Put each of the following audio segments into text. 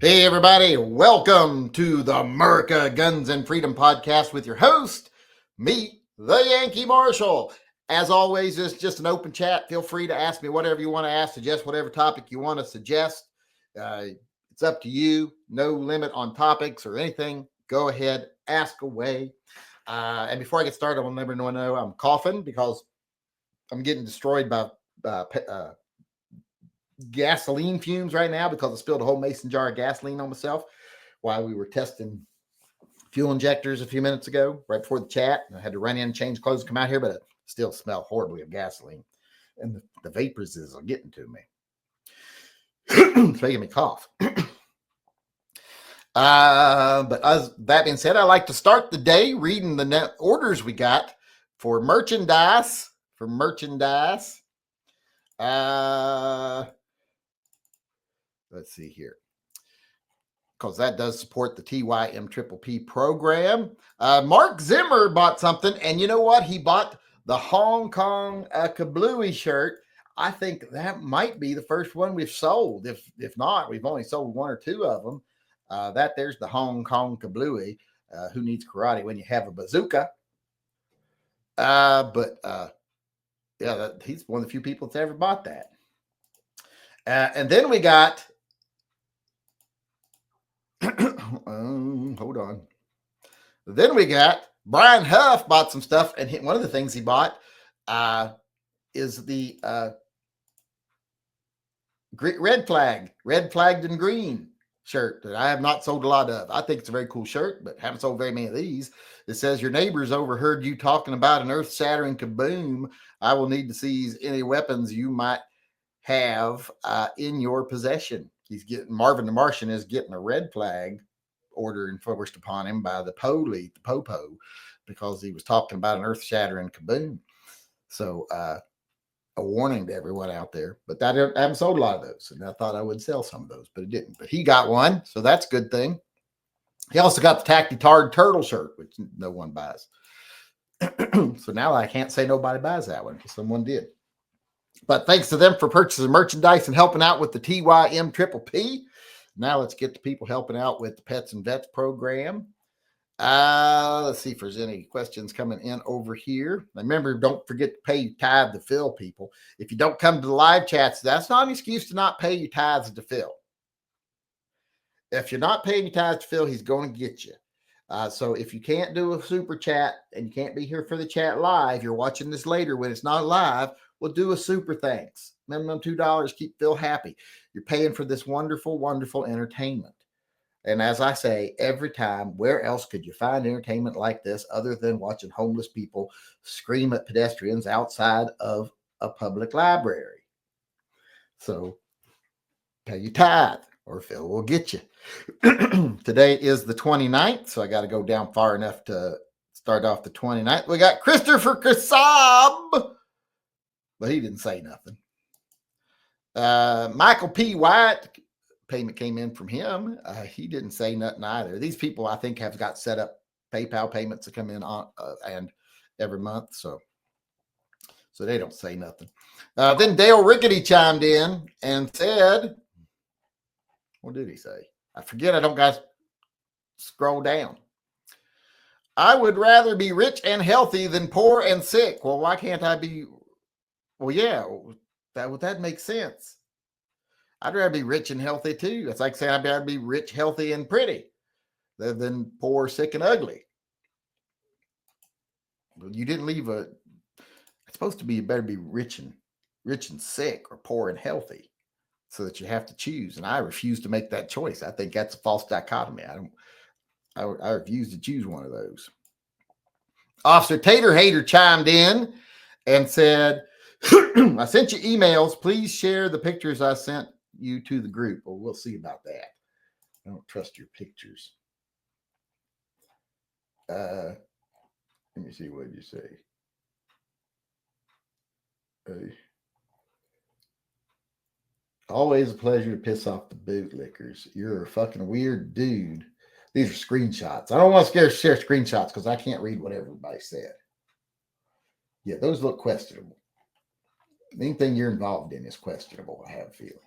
Hey, everybody, welcome to the MURCA Guns and Freedom podcast with your host, me, the Yankee Marshal. As always, it's just an open chat. Feel free to ask me whatever you want to ask, suggest whatever topic you want to suggest. It's up to you. No limit on topics or anything. Go ahead, ask away. And before I get started, I want everyone to know I'm coughing because I'm getting destroyed by gasoline fumes right now because I spilled a whole mason jar of gasoline on myself while we were testing fuel injectors a few minutes ago, right before the chat. I had to run in, change clothes, and come out here, but it still smelled horribly of gasoline. And the vapors are getting to me. It's making me cough. But as that being said, I like to start the day reading the net orders we got for merchandise. Let's see here, because that does support the TYMP program. Mark Zimmer bought something, and you know what? He bought the Hong Kong Kablooey shirt. I think that might be the first one we've sold. If not, we've only sold one or two of them. There's the Hong Kong Kablooey. Who needs karate when you have a bazooka? He's one of the few people that's ever bought that. And then we got hold on. Then we got Brian Huff bought some stuff, and one of the things he bought is the red flagged in green shirt that I have not sold a lot of. I think it's a very cool shirt, but haven't sold very many of these. It says, "Your neighbors overheard you talking about an earth-shattering kaboom. I will need to seize any weapons you might have in your possession." Marvin the Martian is getting a red flag order enforced upon him by the Popo, because he was talking about an earth-shattering kaboom. So a warning to everyone out there. But I haven't sold a lot of those, and I thought I would sell some of those, but it didn't. But he got one, so that's a good thing. He also got the Tacky Tard Turtle shirt, which no one buys. So now I can't say nobody buys that one because someone did. But thanks to them for purchasing merchandise and helping out with the TYMP. Now let's get to people helping out with the Pets and Vets program. Let's see if there's any questions coming in over here. Remember, don't forget to pay your tithe to Phil, people. If you don't come to the live chats, that's not an excuse to not pay your tithes to Phil. If you're not paying your tithes to Phil, he's going to get you. So if you can't do a super chat and you can't be here for the chat live, you're watching this later when it's not live, we'll do a super thanks. Minimum $2, keep Phil happy. You're paying for this wonderful, wonderful entertainment. And as I say every time, where else could you find entertainment like this other than watching homeless people scream at pedestrians outside of a public library? So pay your tithe or Phil will get you. Today is the 29th, so I got to go down far enough to start off the 29th. We got Christopher Kasab, but he didn't say nothing. Michael P. White, payment came in from him. He didn't say nothing either. These people, I think, have got set up PayPal payments to come in on and every month, so they don't say nothing. Then Dale Rickety chimed in and said, what did he say? I forget. I don't guys scroll down. I would rather be rich and healthy than poor and sick. Well, why can't I be? Well, yeah, that makes sense. I'd rather be rich and healthy too. It's like saying I'd rather be rich, healthy, and pretty than poor, sick, and ugly. You didn't leave it's supposed to be, you better be rich and sick, or poor and healthy, so that you have to choose. And I refuse to make that choice. I think that's a false dichotomy. I refuse to choose one of those. Officer Tater Hater chimed in and said, I sent you emails. Please share the pictures I sent you to the group. Well, we'll see about that. I don't trust your pictures. Let me see. What did you say? Always a pleasure to piss off the bootlickers. You're a fucking weird dude. These are screenshots. I don't want to share screenshots because I can't read what everybody said. Yeah, those look questionable. Anything you're involved in is questionable, I have a feeling.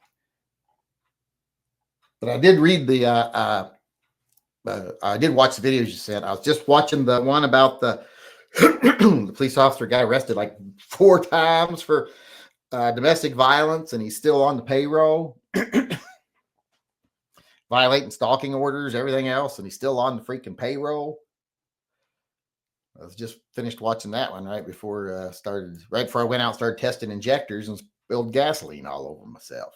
But I did read I did watch the videos you sent. I was just watching the one about the the police officer got arrested like 4 times for domestic violence, and he's still on the payroll, violating stalking orders, everything else, and he's still on the freaking payroll. I was just finished watching that one right before I went out and started testing injectors and spilled gasoline all over myself.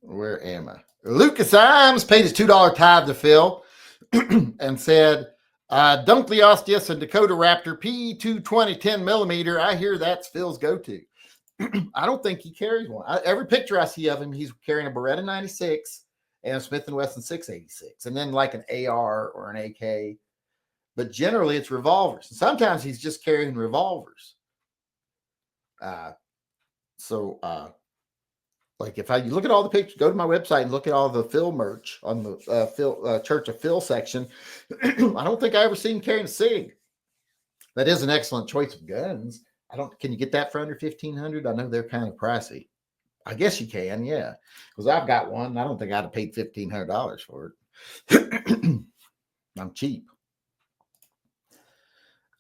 Where am I? Lucas Imes paid his $2 tithe to Phil and said, Dunkleosteus and Dakota Raptor P220 10mm. I hear that's Phil's go-to. I don't think he carries one. Every picture I see of him, he's carrying a Beretta 96 and a Smith & Wesson 686, and then like an AR or an AK. But generally, it's revolvers. And sometimes he's just carrying revolvers. Like if you look at all the pictures, go to my website and look at all the Phil merch on the Phil Church of Phil section. I don't think I ever seen him carrying a SIG. That is an excellent choice of guns. Can you get that for under $1,500? I know they're kind of pricey. I guess you can, yeah. Because I've got one. I don't think I'd have paid $1,500 for it. I'm cheap.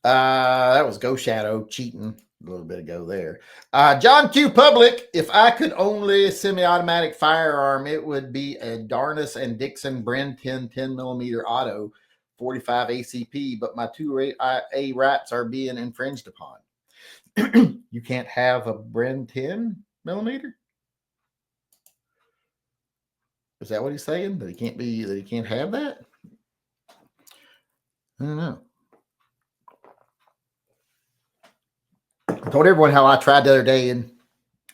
That was Go Shadow cheating a little bit ago there. John Q. Public, if I could only semi-automatic firearm, it would be a Darnus and Dixon Bren 10mm auto 45 ACP, but my 2A rats are being infringed upon. You can't have a Bren 10mm? Is that what he's saying? That he can't have that? I don't know. I told everyone how I tried the other day in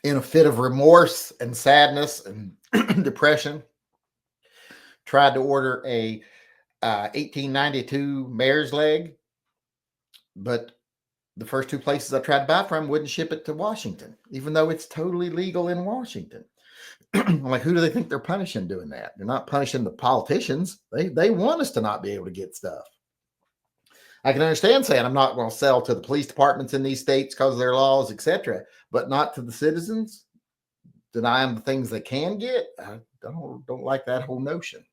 a fit of remorse and sadness and depression. Tried to order a 1892 mare's leg, but the first 2 places I tried to buy from wouldn't ship it to Washington, even though it's totally legal in Washington. I'm like, who do they think they're punishing doing that? They're not punishing the politicians. They want us to not be able to get stuff. I can understand saying I'm not going to sell to the police departments in these states because of their laws, etc., but not to the citizens. Deny them the things they can get. I don't like that whole notion.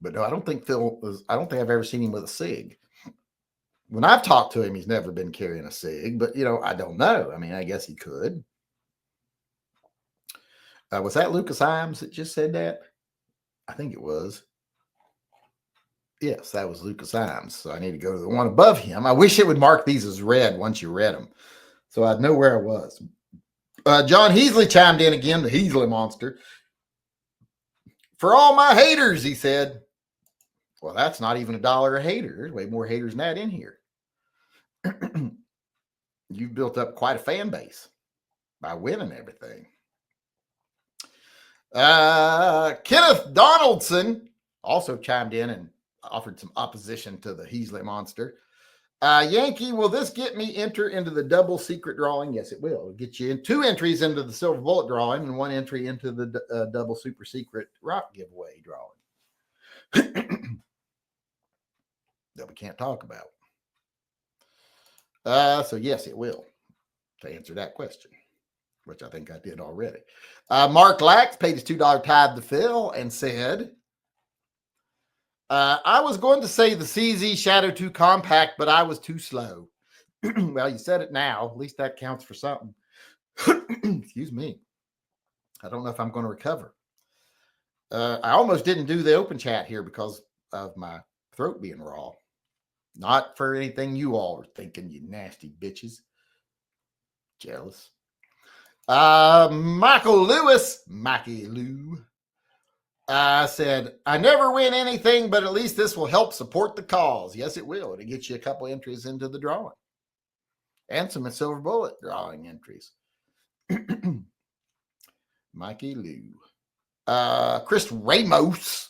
But no, I don't think I've ever seen him with a SIG. When I've talked to him, he's never been carrying a SIG, but I don't know. I mean, I guess he could. Was that Lucas Imes that just said that? I think it was. Yes, that was Lucas Imes. So I need to go to the one above him. I wish it would mark these as red once you read them, so I'd know where I was. John Heasley chimed in again, the Heasley monster. For all my haters, he said. Well, that's not even $1 a hater. There's way more haters than that in here. You've built up quite a fan base by winning everything. Kenneth Donaldson also chimed in and offered some opposition to the Heasley monster. Yankee, will this get me enter into the double secret drawing? Yes, it will. It'll get you in 2 entries into the silver bullet drawing and 1 entry into the double super secret rock giveaway drawing that we can't talk about. So yes, it will, to answer that question, which I think I did already. Mark Lax paid his $2 tithe to Phil and said, I was going to say the CZ Shadow 2 Compact, but I was too slow. Well, you said it now. At least that counts for something. Excuse me. I don't know if I'm going to recover. I almost didn't do the open chat here because of my throat being raw. Not for anything you all are thinking, you nasty bitches. Jealous. Michael Lewis, Mikey Lou, said, I never win anything, but at least this will help support the cause. Yes, it will. It'll get you a couple entries into the drawing. And some silver bullet drawing entries. Mikey Lou. Chris Ramos.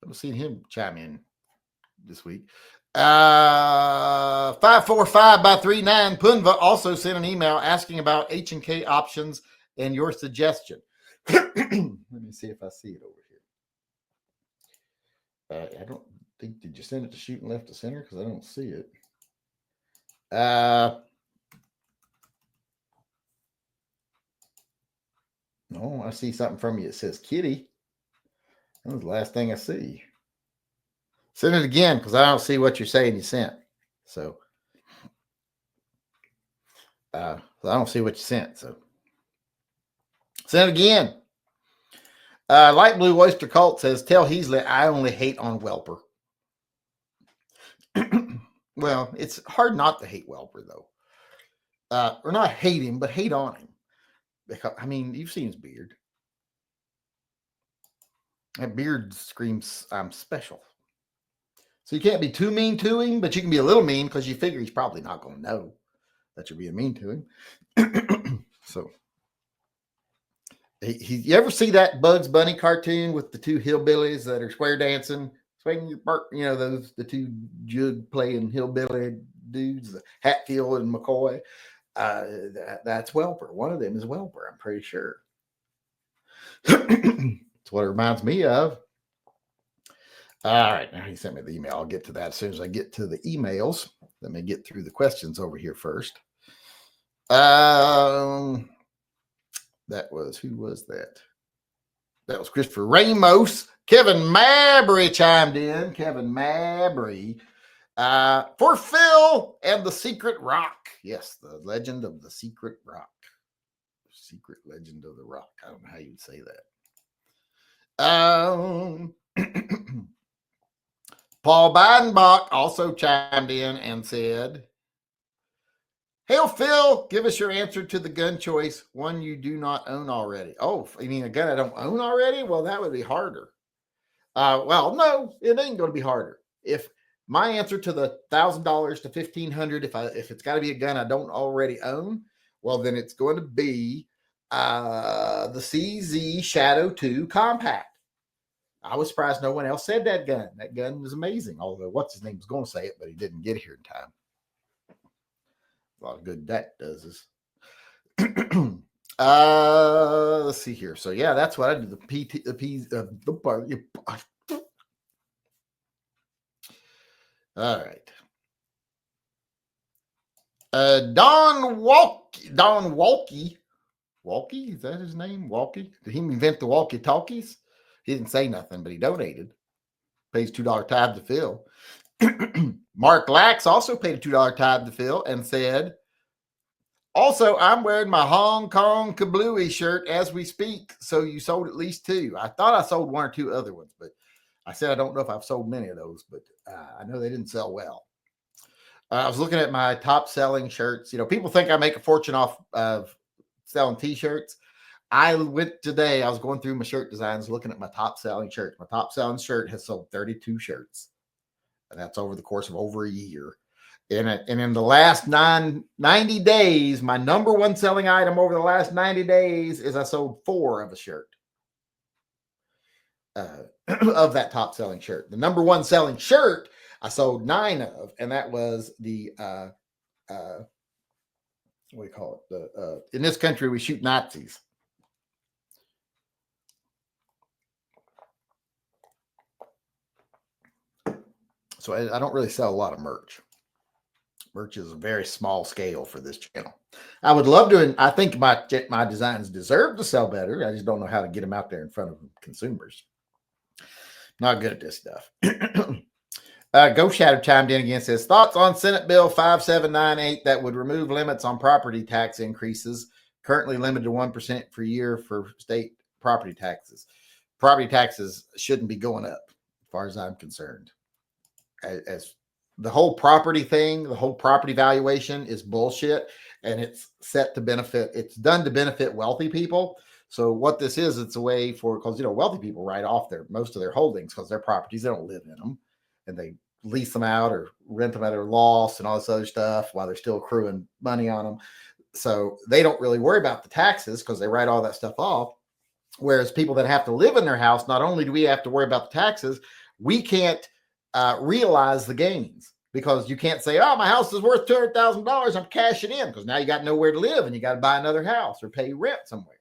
I've seen him chime in this week. 545x39 Punva also sent an email asking about H&K options and your suggestion. Let me see if I see it over here. I don't think, did you send it to shoot and left to center? Because I don't see it. No, I see something from you. It says Kitty. That was the last thing I see. Send it again because I don't see what you're saying you sent. So I don't see what you sent. So send it again. Light Blue Oyster Cult says, tell Heasley I only hate on Welper. Well, it's hard not to hate Welper, though. Or not hate him, but hate on him. Because, I mean, you've seen his beard. That beard screams, I'm special. So you can't be too mean to him, but you can be a little mean because you figure he's probably not going to know that you're being mean to him. So, you ever see that Bugs Bunny cartoon with the two hillbillies that are square dancing? The two jug playing hillbilly dudes, Hatfield and McCoy. That's Welper. One of them is Welper, I'm pretty sure. That's what it reminds me of. All right, now he sent me the email. I'll get to that as soon as I get to the emails. Let me get through the questions over here first. That was, who was that? That was Christopher Ramos. Kevin Mabry chimed in. Kevin Mabry. For Phil and the Secret Rock. Yes, the legend of the Secret Rock. Secret legend of the rock. I don't know how you'd say that. Paul Bidenbach also chimed in and said, Hail Phil, give us your answer to the gun choice, one you do not own already. Oh, you mean a gun I don't own already? Well, that would be harder. Well, no, it ain't going to be harder. If my answer to the $1,000 to $1,500, if it's got to be a gun I don't already own, well, then it's going to be the CZ Shadow 2 Compact. I was surprised no one else said that gun. That gun was amazing. Although what's his name was going to say it, but he didn't get here in time. A lot of good that does is. Let's see here. So yeah, that's what I do. The PT, the P. All right. Don Walkie. Walkie, is that his name? Walkie? Did he invent the walkie-talkies? He didn't say nothing, but he donated. Pays $2 tab to Phil. Mark Lax also paid a $2 tab to Phil and said, also, I'm wearing my Hong Kong Kablooey shirt as we speak. So you sold at least 2. I thought I sold 1 or 2 other ones, but I said I don't know if I've sold many of those, but I know they didn't sell well. I was looking at my top selling shirts. People think I make a fortune off of selling t-shirts. I went today, I was going through my shirt designs, looking at my top selling shirts. My top selling shirt has sold 32 shirts. And that's over the course of over a year. And in the last 90 days, my number one selling item over the last 90 days is I sold 4 of a shirt. Of that top selling shirt. The number one selling shirt I sold 9 of, and that was the what do you call it? In this country, we shoot Nazis. So I don't really sell a lot of merch. Merch is a very small scale for this channel. I would love to, and I think my designs deserve to sell better. I just don't know how to get them out there in front of consumers. Not good at this stuff. Ghost Shadow chimed in again, says, thoughts on Senate Bill 5798 that would remove limits on property tax increases, currently limited to 1% per year for state property taxes. Property taxes shouldn't be going up, as far as I'm concerned. As the whole property thing, the whole property valuation is bullshit, and it's set to benefit, it's done to benefit wealthy people. So what this is, it's a way for, because, wealthy people write off most of their holdings because their properties, they don't live in them, and they lease them out or rent them at a loss and all this other stuff while they're still accruing money on them. So they don't really worry about the taxes because they write all that stuff off. Whereas people that have to live in their house, not only do we have to worry about the taxes, we can't realize the gains, because you can't say, oh, my house is worth $200,000. I'm cashing in, because now you got nowhere to live and you got to buy another house or pay rent somewhere.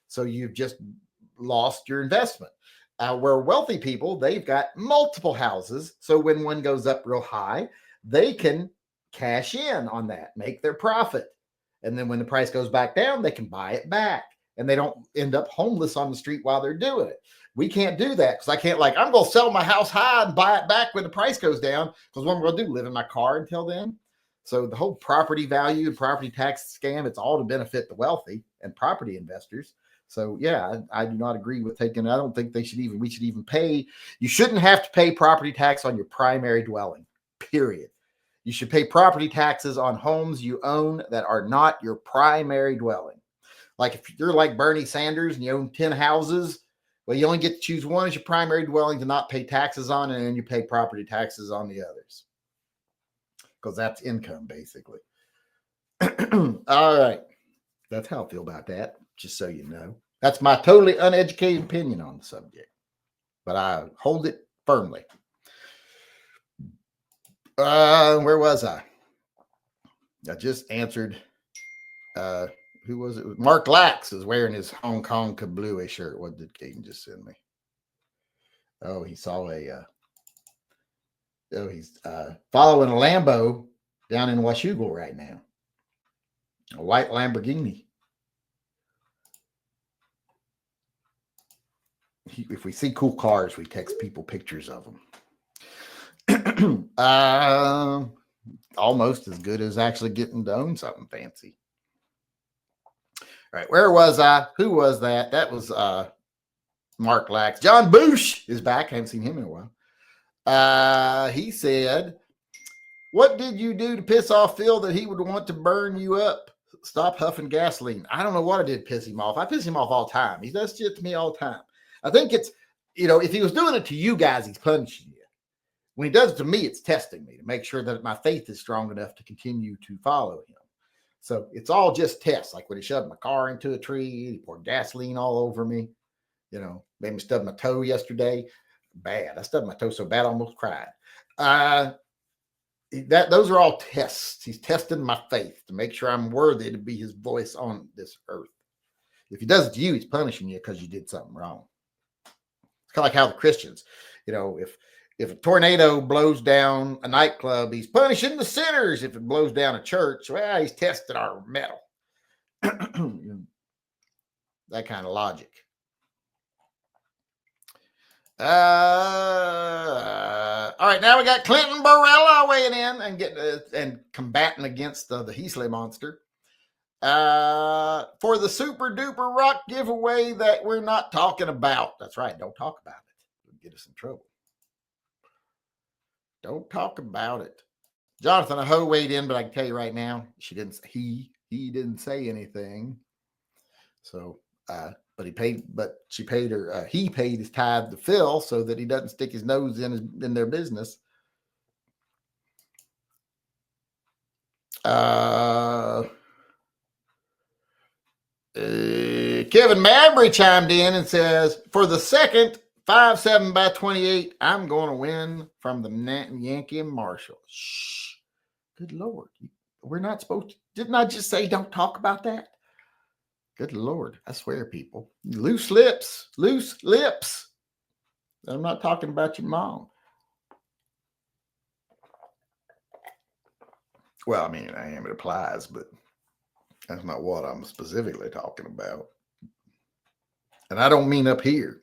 So you've just lost your investment. Where wealthy people, they've got multiple houses. So when one goes up real high, they can cash in on that, make their profit. And then when the price goes back down, they can buy it back. And they don't end up homeless on the street while they're doing it. We can't do that because I can't I'm going to sell my house high and buy it back when the price goes down, because what I'm going to do, live in my car until then. So the whole property value and property tax scam, it's all to benefit the wealthy and property investors. So yeah, I do not agree with taking, I don't think we should even pay. You shouldn't have to pay property tax on your primary dwelling, period. You should pay property taxes on homes you own that are not your primary dwelling. Like if you're like Bernie Sanders and you own 10 houses, well, you only get to choose one as your primary dwelling to not pay taxes on, and then you pay property taxes on the others, because that's income, basically. All right. That's how I feel about that, just so you know. That's my totally uneducated opinion on the subject, but I hold it firmly. Where was I? I just answered. Who was it? Mark Lax is wearing his Hong Kong Kablooey shirt. What did Caden just send me? Oh, he saw he's following a Lambo down in Washougal right now. A white Lamborghini. If we see cool cars, we text people pictures of them. Almost as good as actually getting to own something fancy. All right, where was I? Who was that? That was Mark Lax. John Boosh is back. I haven't seen him in a while. He said, "What did you do to piss off Phil that he would want to burn you up? Stop huffing gasoline." I don't know what I did to piss him off. I piss him off all the time. He does shit to me all the time. I think it's, if he was doing it to you guys, he's punishing you. When he does it to me, it's testing me to make sure that my faith is strong enough to continue to follow him. So it's all just tests. Like when he shoved my car into a tree, he poured gasoline all over me, made me stub my toe yesterday. Bad. I stubbed my toe so bad I almost cried. Those are all tests. He's testing my faith to make sure I'm worthy to be his voice on this earth. If he does it to you, he's punishing you because you did something wrong. It's kind of like how the Christians, if a tornado blows down a nightclub, he's punishing the sinners. If it blows down a church, well, he's testing our metal. That kind of logic. All right, now we got Clinton Barella weighing in and combating against the Heasley monster. For the super duper rock giveaway that we're not talking about. That's right, don't talk about it. It'll get us in trouble. Don't talk about it. Jonathan Aho weighed in, but I can tell you right now, he didn't say anything. So, but he paid his tithe to Phil so that he doesn't stick his nose in their business. Kevin Mabry chimed in and says, for the second 5-7 by 28, I'm going to win from the Yankee and Marshall. Shh. Good Lord. We're not supposed to. Didn't I just say don't talk about that? Good Lord. I swear, people. Loose lips. Loose lips. I'm not talking about your mom. Well, I mean, it applies, but that's not what I'm specifically talking about. And I don't mean up here.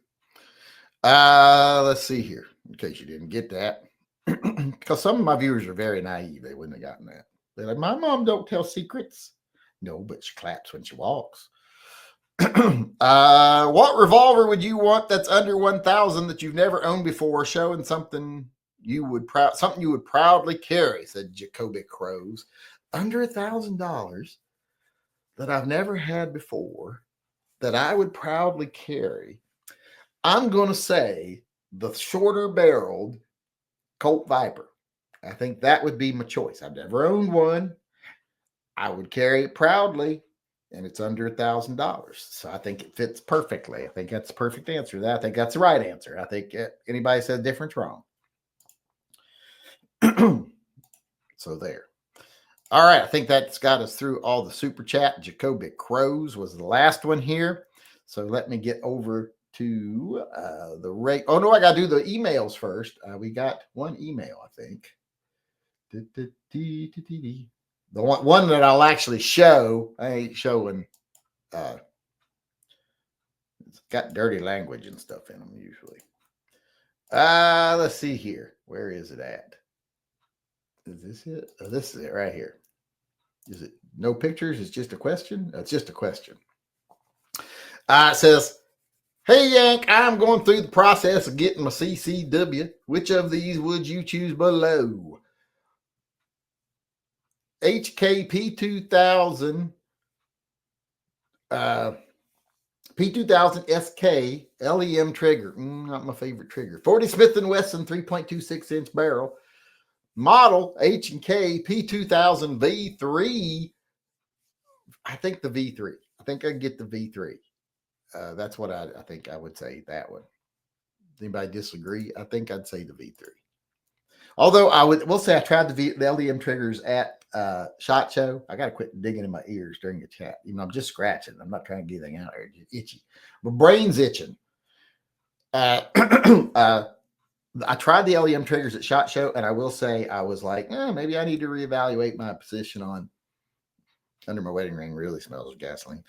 Let's see here, in case you didn't get that. Because some of my viewers are very naive. They wouldn't have gotten that. They're like, my mom don't tell secrets. No, but she claps when she walks. What revolver would you want that's under 1,000 that you've never owned before, showing something you would proudly carry, said Jacoby Crows. Under $1,000 that I've never had before that I would proudly carry. I'm going to say the shorter barreled Colt Viper. I think that would be my choice. I've never owned one. I would carry it proudly, and it's under $1,000. So I think it fits perfectly. I think that's the perfect answer. I think that's the right answer. I think anybody said different's wrong. So there. All right. I think that's got us through all the super chat. Jacoby Crows was the last one here. So let me get over to the rate. Oh, no, I got to do the emails first. We got one email, I think. The one that I'll actually show, I ain't showing. It's got dirty language and stuff in them usually. Let's see here. Where is it at? Is this it? Oh, this is it right here. Is it no pictures? It's just a question? It's just a question. It says, hey, Yank, I'm going through the process of getting my CCW. Which of these would you choose below? HK P2000, P2000 SK LEM trigger. Not my favorite trigger. 40 Smith & Wesson 3.26-inch barrel. Model H&K P2000 V3. I think the V3. I think I'd get the V3. That's what I think I would say, that one. Anybody disagree? I think I'd say the V3. Although we'll say I tried the LEM triggers at SHOT Show. I got to quit digging in my ears during the chat. Even though I'm just scratching. I'm not trying to get anything out there. It's itchy. My brain's itching. I tried the LEM triggers at SHOT Show, and I will say I was like, maybe I need to reevaluate my position on Under My Wedding Ring. Really smells of gasoline.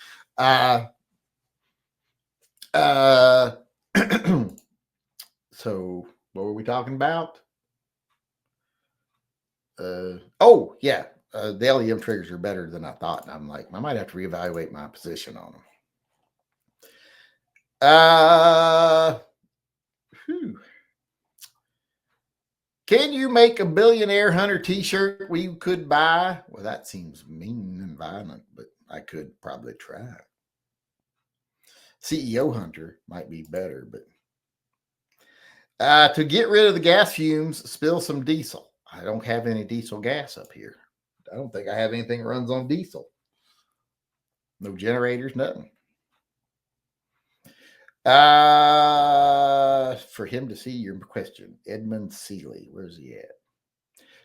So what were we talking about? The LEM triggers are better than I thought, and I'm like, I might have to reevaluate my position on them. Can you make a billionaire hunter t-shirt we could buy? Well, that seems mean and violent, but I could probably try. CEO hunter might be better, but to get rid of the gas fumes, spill some diesel. I don't have any diesel gas up here. I don't think I have anything that runs on diesel. No generators, nothing. For him to see your question, Edmund Seeley, where's he at?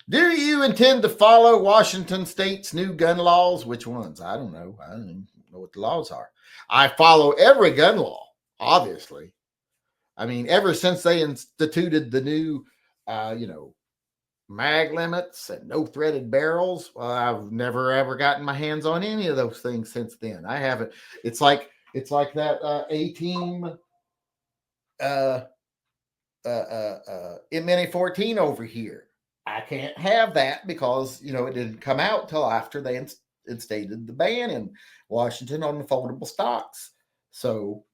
Do you intend to follow Washington State's new gun laws? Which ones? I don't know. I don't even know what the laws are. I follow every gun law, obviously. I mean, ever since they instituted the new, mag limits and no threaded barrels, I've never ever gotten my hands on any of those things since then. I haven't. It's like that A-Team Mini 14 over here. I can't have that because it didn't come out till after they instated the ban in Washington on the foldable stocks. So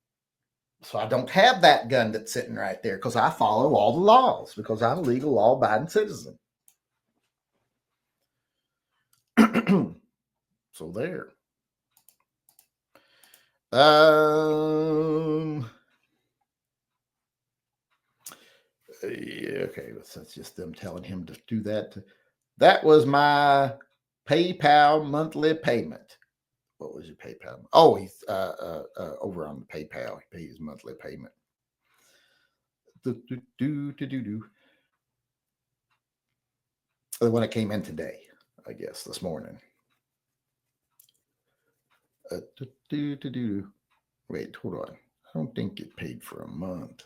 I don't have that gun that's sitting right there because I follow all the laws because I'm a legal law-abiding citizen. So there. Okay, that's just them telling him to do that. That was my PayPal monthly payment. What was your PayPal? Oh, he's over on the PayPal. He pays monthly payment. When it came in today, I guess this morning. Wait, hold on. I don't think it paid for a month.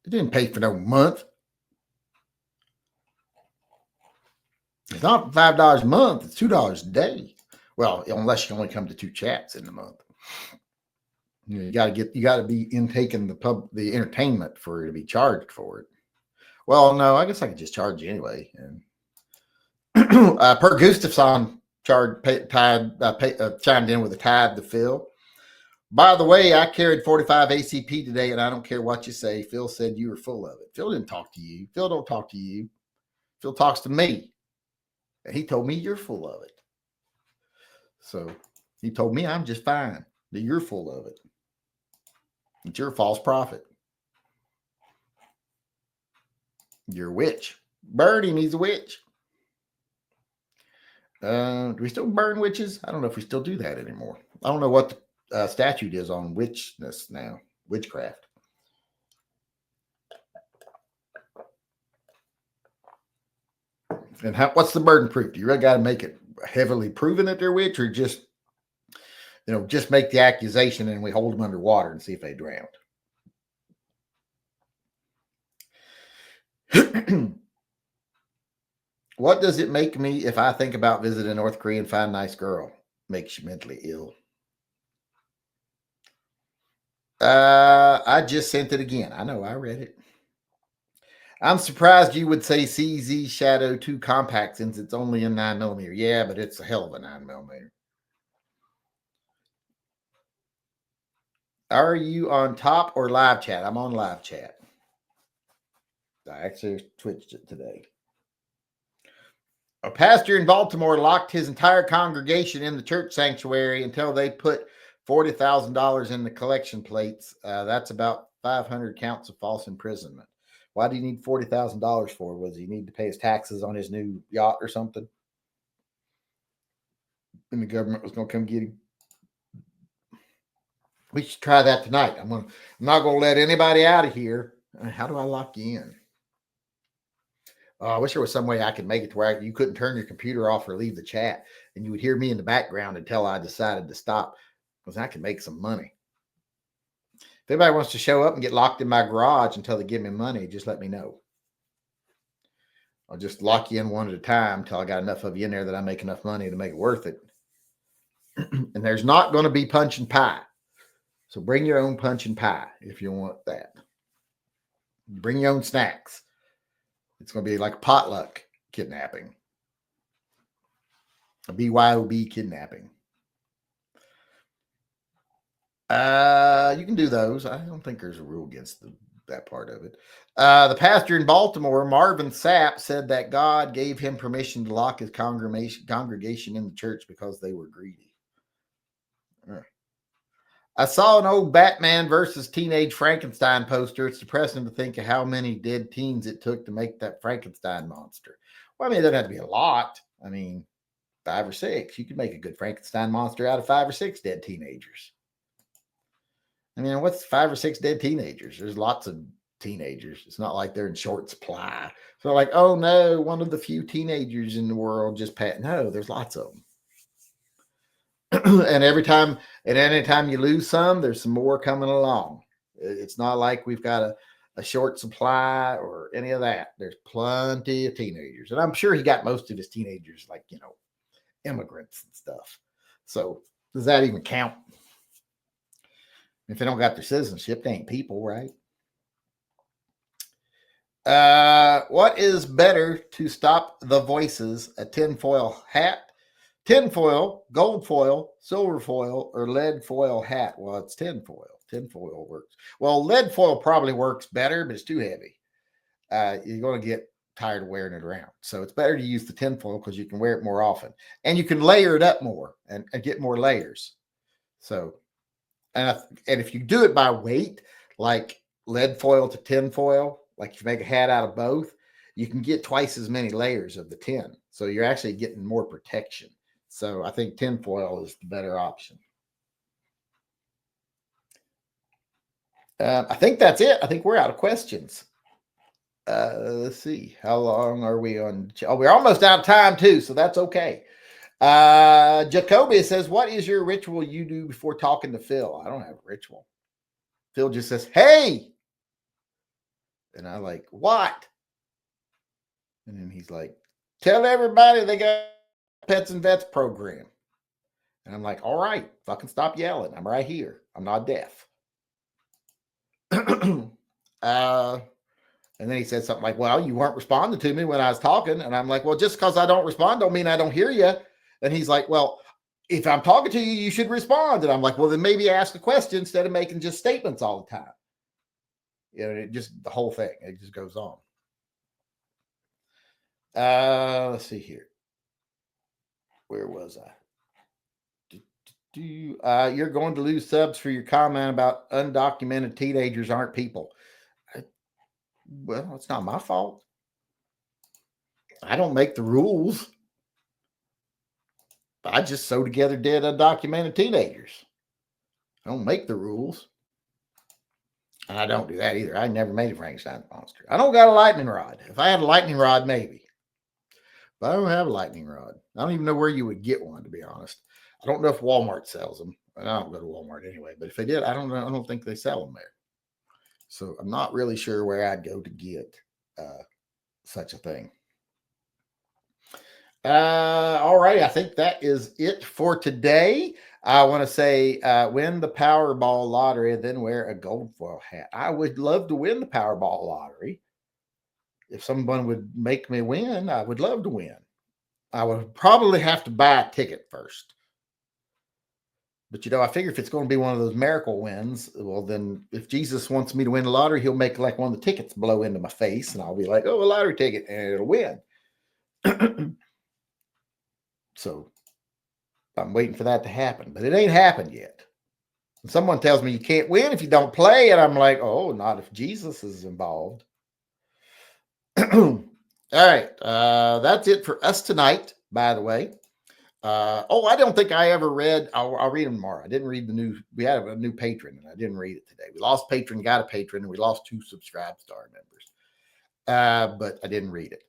It didn't pay for no month. It's not $5 a month. It's $2 a day. Well, unless you only come to 2 chats in the month. You got to be intaking the entertainment for it to be charged for it. Well, no, I guess I could just charge you anyway. And Per Gustafson chimed in with a tithe to Phil. By the way, I carried 45 ACP today, and I don't care what you say. Phil said you were full of it. Phil didn't talk to you. Phil don't talk to you. Phil talks to me. And he told me you're full of it. So he told me I'm just fine, that you're full of it. It's your false prophet. You're a witch. Burn him, he's a witch. Do we still burn witches? I don't know if we still do that anymore. I don't know what the statute is on witchness now, witchcraft. And what's the burden proof? Do you really got to make it heavily proven that they're witch, or just make the accusation and we hold them underwater and see if they drowned? What does it make me if I think about visiting North Korea and find a nice girl? Makes you mentally ill. I just sent it again. I know, I read it. I'm surprised you would say CZ Shadow 2 compact since it's only in 9mm. Yeah, but it's a hell of a 9mm. Are you on top or live chat? I'm on live chat. I actually switched it today. A pastor in Baltimore locked his entire congregation in the church sanctuary until they put $40,000 in the collection plates. That's about 500 counts of false imprisonment. Why do you need $40,000 for? Was he need to pay his taxes on his new yacht or something? And the government was going to come get him. We should try that tonight. I'm not going to let anybody out of here. How do I lock you in? I wish there was some way I could make it to where you couldn't turn your computer off or leave the chat, and you would hear me in the background until I decided to stop, because I can make some money. If anybody wants to show up and get locked in my garage until they give me money, just let me know. I'll just lock you in one at a time until I got enough of you in there that I make enough money to make it worth it. And there's not going to be punch and pie. So bring your own punch and pie if you want that. Bring your own snacks. It's going to be like a potluck kidnapping. A BYOB kidnapping. You can do those. I don't think there's a rule against that part of it. The pastor in Baltimore, Marvin Sapp, said that God gave him permission to lock his congregation in the church because they were greedy. I saw an old Batman versus Teenage Frankenstein poster. It's depressing to think of how many dead teens it took to make that Frankenstein monster. Well, I mean, it doesn't have to be a lot. I mean, 5 or 6. You could make a good Frankenstein monster out of 5 or 6 dead teenagers. I mean, what's 5 or 6 dead teenagers? There's lots of teenagers. It's not like they're in short supply. So like, oh no, one of the few teenagers in the world just passed. No, there's lots of them. And anytime you lose some, there's some more coming along. It's not like we've got a short supply or any of that. There's plenty of teenagers. And I'm sure he got most of his teenagers, like, immigrants and stuff. So does that even count? If they don't got their citizenship, they ain't people, right? What is better to stop the voices? A tinfoil hat, tinfoil, gold foil, silver foil, or lead foil hat? Well, it's tinfoil. Tinfoil works. Well, lead foil probably works better, but it's too heavy. You're going to get tired of wearing it around. So it's better to use the tinfoil because you can wear it more often. And you can layer it up more and get more layers. So, and if you do it by weight, like lead foil to tin foil, like if you make a hat out of both, you can get twice as many layers of the tin. So you're actually getting more protection. So I think tin foil is the better option. I think that's it. I think we're out of questions. Let's see. How long are we on? Oh, we're almost out of time too, so that's okay. Jacoby says, what is your ritual you do before talking to Phil? I don't have a ritual. Phil just says, hey. And I like, what? And then he's like, tell everybody they got Pets and Vets program. And I'm like, all right, fucking stop yelling. I'm right here. I'm not deaf. And then he said something like, well, you weren't responding to me when I was talking. And I'm like, well, just because I don't respond don't mean I don't hear you. And he's like, well, if I'm talking to you, you should respond. And I'm like, well, then maybe ask a question instead of making just statements all the time. It just, the whole thing, it just goes on. Let's see here. Where was I? You're going to lose subs for your comment about undocumented teenagers aren't people. Well, it's not my fault. I don't make the rules. I just sew together dead undocumented teenagers. I don't make the rules. And I don't do that either. I never made a Frankenstein monster. I don't got a lightning rod. If I had a lightning rod, maybe. But I don't have a lightning rod. I don't even know where you would get one, to be honest. I don't know if Walmart sells them. And I don't go to Walmart anyway. But if they did, I don't think they sell them there. So I'm not really sure where I'd go to get such a thing. All right. I think that is it for today. I want to say win the Powerball lottery and then wear a gold foil hat. I would love to win the Powerball lottery. If someone would make me win, I would love to win. I would probably have to buy a ticket first. But I figure if it's going to be one of those miracle wins, well, then if Jesus wants me to win the lottery, he'll make like one of the tickets blow into my face, and I'll be like, "Oh, a lottery ticket," and it'll win. So I'm waiting for that to happen, but it ain't happened yet. And someone tells me you can't win if you don't play, and I'm like, "Oh, not if Jesus is involved." All right, that's it for us tonight. By the way. I don't think I ever read. I'll read them tomorrow. I didn't read the new. We had a new patron, and I didn't read it today. We lost patron, got a patron, and we lost 2 subscribe star members. But I didn't read it.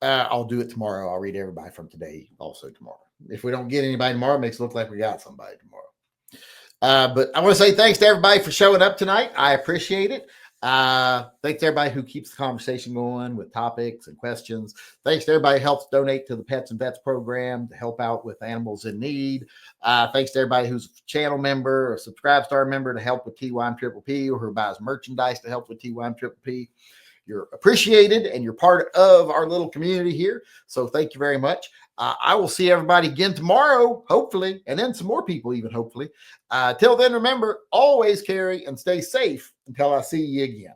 I'll do it tomorrow. I'll read everybody from today also tomorrow. If we don't get anybody tomorrow, it makes it look like we got somebody tomorrow. But I want to say thanks to everybody for showing up tonight. I appreciate it. Thanks to everybody who keeps the conversation going with topics and questions. Thanks to everybody who helps donate to the Pets and Vets program to help out with animals in need. Thanks to everybody who's a channel member or subscribe star member to help with TYMP, or who buys merchandise to help with TYMP. You're appreciated and you're part of our little community here. So thank you very much. I will see everybody again tomorrow, hopefully, and then some more people even hopefully. Till then, remember, always carry and stay safe until I see you again.